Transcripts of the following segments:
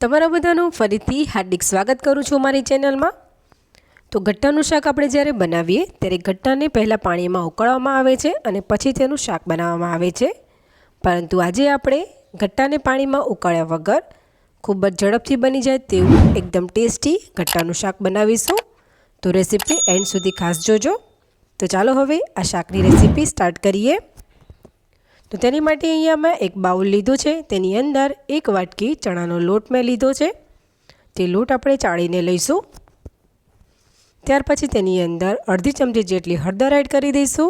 તમારા બધાનું ફરીથી હાર્દિક સ્વાગત કરું છું મારી ચેનલમાં। તો ગટ્ટાનું શાક આપણે જ્યારે બનાવીએ ત્યારે ગટ્ટાને પહેલાં પાણીમાં ઉકળવામાં આવે છે અને પછી તેનું શાક બનાવવામાં આવે છે, પરંતુ આજે આપણે ગટ્ટાને પાણીમાં ઉકાળ્યા વગર ખૂબ જ ઝડપથી બની જાય તેવું એકદમ ટેસ્ટી ગટ્ટાનું શાક બનાવીશું। તો રેસીપી એન્ડ સુધી ખાસ જોજો। તો ચાલો હવે આ શાકની રેસીપી સ્ટાર્ટ કરીએ। तो तेनी माटे अहींया मैं एक बाउल लीधो छे, तेनी अंदर एक वाटकी चणानो लोट मैं लीधो छे। ते लोट आपणे चाळीने लईशुं। त्यार पछी तेनी अंदर अर्धी चमची जेटली हळदर एड करी दईशुं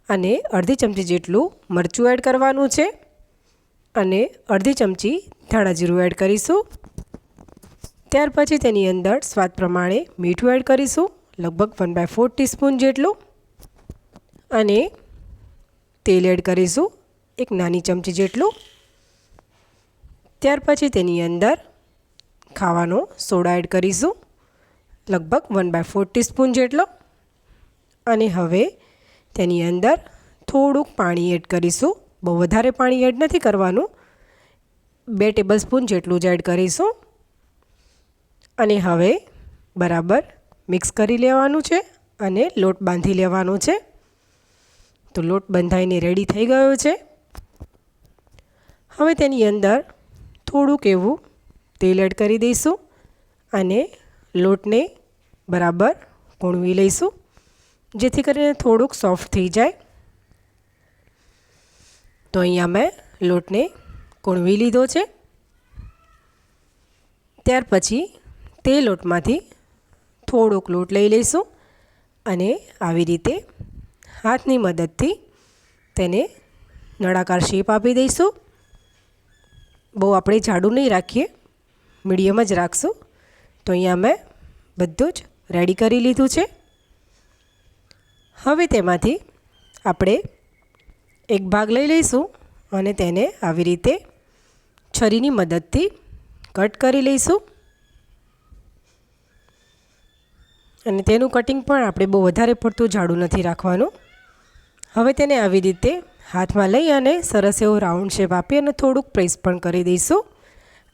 अने अर्धी चमची जेटलुं मरचुं एड करवानुं छे अने अर्धी चमची धाणा जीरुं एड करीशुं। त्यार पछी तेनी अंदर स्वाद प्रमाणे मीठुं एड करीशुं, लगभग 1/4 टीस्पून जेटलुं अने तेल एड करीशुं एक नानी चमची जेटलुं। त्यार पछी तेनी अंदर खावानो सोडा एड करीशुं, लगभग 1/4 टीस्पून जेटलो अने हवे तेनी अंदर थोड़ुंक पाणी एड करीशुं। बहु वधारे पाणी एड नथी करवानुं, 2 टेबलस्पून जेटलुं ज एड करीशुं अने हवे बराबर मिक्स करी लेवानुं छे अने लोट बांधी लेवानो छे। तो लोट बंधाईने रेडी थई गयो छे। हवे तेनी अंदर थोड़ुंक एवुं तेल एड करी दईशुं अने लोटने बराबर कूणवी लईशुं, जेथी करीने थोड़ुंक सॉफ्ट थई जाय। तो अहींया मैं लोटने कूणवी लीधो छे। त्यार पछी ते लोटमांथी थोड़ोक लोट लई लईशुं अने आवी रीते हाथनी मददथी तेने नळाकार शेप आपी दईशुं। बहु आपणे जाडू नहीं राखीए, मीडियम ज राखशुं। तो अहींया मैं बधुं ज रेडी करी लीधुं छे। हवे तेमांथी आपणे एक भाग लई लईशुं अने तेने आवी रीते छरीनी मददथी कट करी लईशुं अने तेनुं कटिंग पण आपणे बहु वधारे पड़तुं जाडू नथी राखवानुं। हवे तेने आवी रीते हाथ में लई अने सरस एवो राउंड शेप आपी अने थोड़ुंक प्रेस पण करी दईशुं।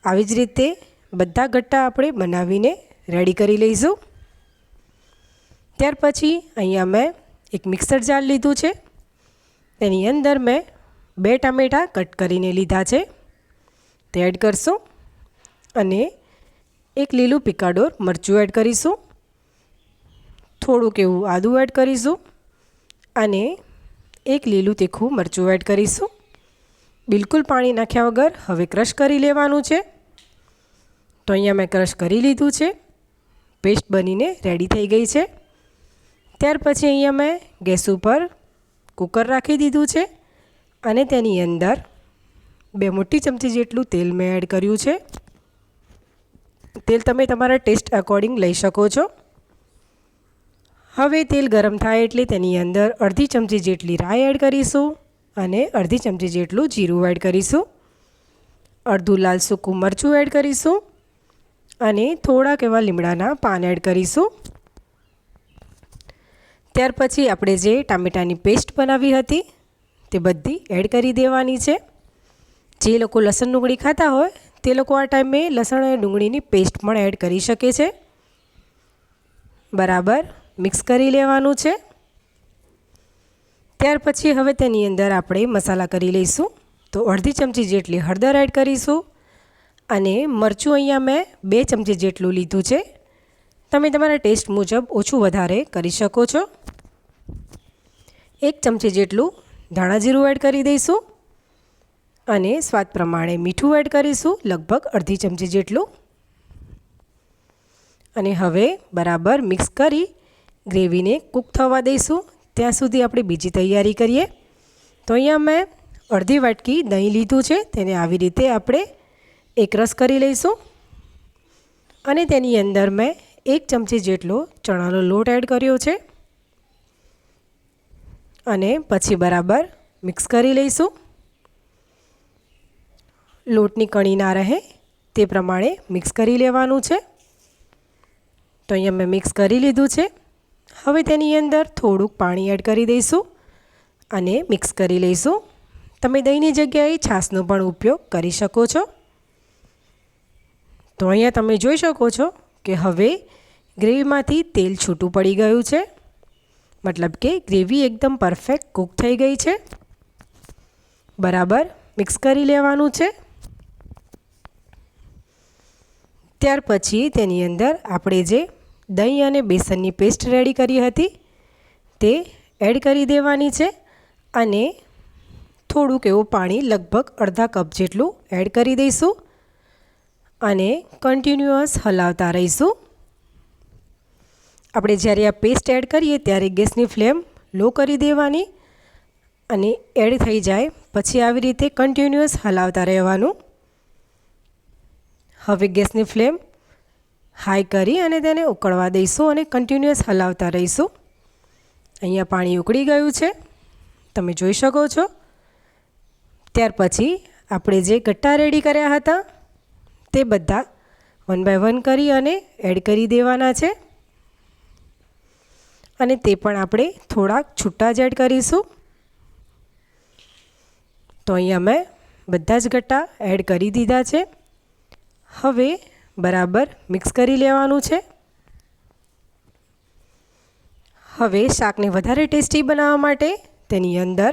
आवी ज रीते बधा गट्टा आपणे बनावीने रेडी करी लईशुं। त्यार पछी अहींया मैं एक मिक्सर जार लीधुं छे, तेनी अंदर मैं 2 टामेटा कट करीने लीधा छे, ते एड करशुं अने एक लीलुं पीकाडोर मरचुं एड करीशुं, थोड़ुंक एवुं आदुं एड करीशुं अने एक लीलू तीखू मरचुं एड करीशुं। बिल्कुल पाणी नाख्या वगर हवे क्रश करी लेवानुं छे। तो अहींया मैं क्रश करी लीधुं छे, पेस्ट बनीने रेडी थई गई छे। त्यार पछी अहींया मैं गैस पर कूकर राखी दीधुं छे अने तेनी अंदर 2 मोटी चमची जेटलुं तेल मैं एड कर्युं छे। तेल तमे तमारा टेस्ट अकॉर्डिंग लई शको छो। हवे तेल गरम थाय एटले तेनी अंदर अर्धी चमची जेटली राई एड करीशुं अने अर्धी चमची जेटलुं जीरुं एड करीशुं, अर्धुं लाल सूकું मरचुं एड करीशुं अने थोड़ाक एवा લીમડાના पान एड करीशुं। त्यार पछी आपणे जे टामेटानी पेस्ट बनावी हती ते बधी एड करी देवानी छे। जे लोको लसण डુંગળી खाता होय ते लोको आ टाइमे लसण अने डુંગળીની पेस्ट पण एड करी शके छे। बराबर मिक्स करी लेवानुं छे। त्यार पछी हवे तेनी अंदर आपणे मसाला करी लईशुं। तो अर्धी चमची जेटली हळदर एड करीशुं अने मरचुं अहींया मैं 2 चमची जेटलुं लीधुं छे। तमे तमारा टेस्ट मुजब ओछुं वधारे करी शको छो। 1 चमची जेटलुं धाणा जीरुं एड करी दईशुं अने स्वाद प्रमाणे मीठुं एड करीशुं, लगभग अर्धी चमची जेटलुं अने हवे बराबर मिक्स करी ग्रेवी ने कूक थवा दईशुं। त्यां सुधी आपणे बीजी तैयारी करीए। तो अहींया मैं अर्धी वाटकी दહીં लीधुं छे, तेने आवी रीते आपणे एक रस करी लईशुं अने तेनी अंदर मैं 1 चमची जेटलो चणानो लोट एड कर्यो छे अने पछी बराबर मिक्स करी लईशुं। लोटनी कणी ना रहे ते प्रमाणे मिक्स करी लेवानुं छे। तो अहींया मैं मिक्स करी लीधुं छे। हवे तेनी अंदर थोड़ुंक पाणी एड करी दईशुं अने मिक्स करी लईशुं। तमे दહીંની જગ્યાએ છાશનો પણ ઉપયોગ કરી શકો છો। તો અહીંયા તમે જોઈ શકો છો કે હવે ગ્રેવીમાંથી તેલ છૂટું પડી ગયું છે, મતલબ કે ગ્રેવી એકદમ પરફેક્ટ કૂક થઈ ગઈ છે. બરાબર મિક્સ કરી લેવાનું છે. ત્યાર પછી તેની અંદર આપણે જે દહીં અને બેસનની પેસ્ટ રેડી કરી હતી તે એડ કરી દેવાની છે અને થોડુંક એવું પાણી લગભગ અડધા કપ જેટલું એડ કરી દઈશું અને કન્ટિન્યુઅસ હલાવતા રહીશું. આપણે જ્યારે આ પેસ્ટ એડ કરીએ ત્યારે ગેસની ફ્લેમ લો કરી દેવાની અને એડ થઈ જાય પછી આવી રીતે કન્ટિન્યુઅસ હલાવતા રહેવાનું. હવે ગેસની ફ્લેમ હાઈ કરી અને તેને ઉકળવા દઈશું અને કન્ટિન્યુઅસ હલાવતા રહીશું. અહીંયા પાણી ઉકળી ગયું છે, તમે જોઈ શકો છો. ત્યાર પછી આપણે જે ગટ્ટા રેડી કર્યા હતા તે બધા 1 બાય 1 કરી અને એડ કરી દેવાના છે અને તે પણ આપણે થોડાક છૂટા જ એડ કરીશું. તો અહીંયા મેં બધા જ ગટ્ટા એડ કરી દીધા છે. હવે બરાબર મિક્સ કરી લેવાનું છે. હવે શાકને વધારે ટેસ્ટી બનાવવા માટે તેની અંદર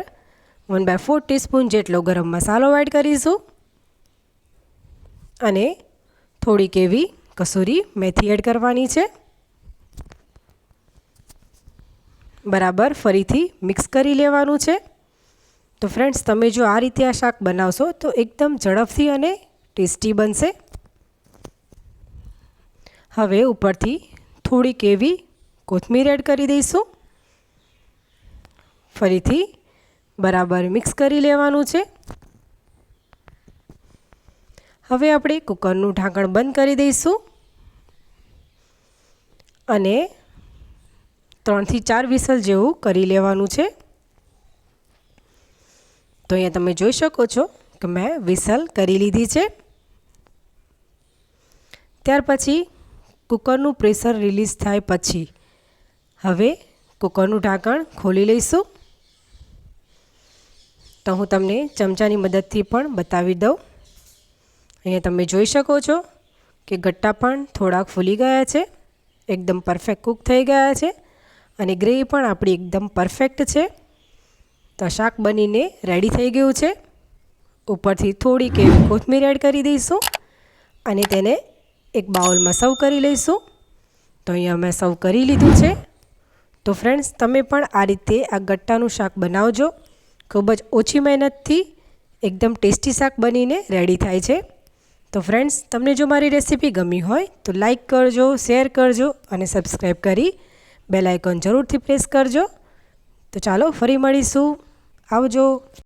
1 બાય 4 ટીસ્પૂન જેટલો ગરમ મસાલો એડ કરીશું અને થોડીક એવી કસૂરી મેથી એડ કરવાની છે. બરાબર ફરીથી મિક્સ કરી લેવાનું છે. તો ફ્રેન્ડ્સ, તમે જો આ રીતે આ શાક બનાવશો તો એકદમ ઝડપથી અને ટેસ્ટી બનશે. હવે ઉપરથી થોડીક એવી કોથમીર એડ કરી દઈશું. ફરીથી બરાબર મિક્સ કરી લેવાનું છે. હવે આપણે કુકરનું ઢાંકણ બંધ કરી દઈશું અને 3 થી 4 વિસલ જેવું કરી લેવાનું છે. તો અહીંયા તમે જોઈ શકો છો કે મેં વિસલ કરી લીધી છે. ત્યાર પછી કુકરનું પ્રેશર રિલીઝ થાય પછી હવે કુકરનું ઢાંકણ ખોલી લઈશું. તો હું તમને ચમચાની મદદથી પણ બતાવી દઉં. અહીંયા તમે જોઈ શકો છો કે ગટ્ટા પણ થોડાક ફૂલી ગયા છે, એકદમ પરફેક્ટ કૂક થઈ ગયા છે અને ગ્રેવી પણ આપણી એકદમ પરફેક્ટ છે. તો શાક બનીને રેડી થઈ ગયું છે. ઉપરથી થોડીક એવી કોથમીર એડ કરી દઈશું અને તેને એક બાઉલમાં સર્વ કરી લઈશું. તો અહીંયા મેં સર્વ કરી લીધું છે. તો ફ્રેન્ડ્સ, તમે પણ આ રીતે આ ગટ્ટાનું શાક બનાવજો. ખૂબ જ ઓછી મહેનતથી એકદમ ટેસ્ટી શાક બનીને રેડી થાય છે. તો ફ્રેન્ડ્સ, તમને જો મારી રેસીપી ગમી હોય તો લાઈક કરજો, શેર કરજો અને સબસ્ક્રાઈબ કરી બેલ આઇકોન જરૂરથી પ્રેસ કરજો. તો ચાલો ફરી મળીશું. આવજો.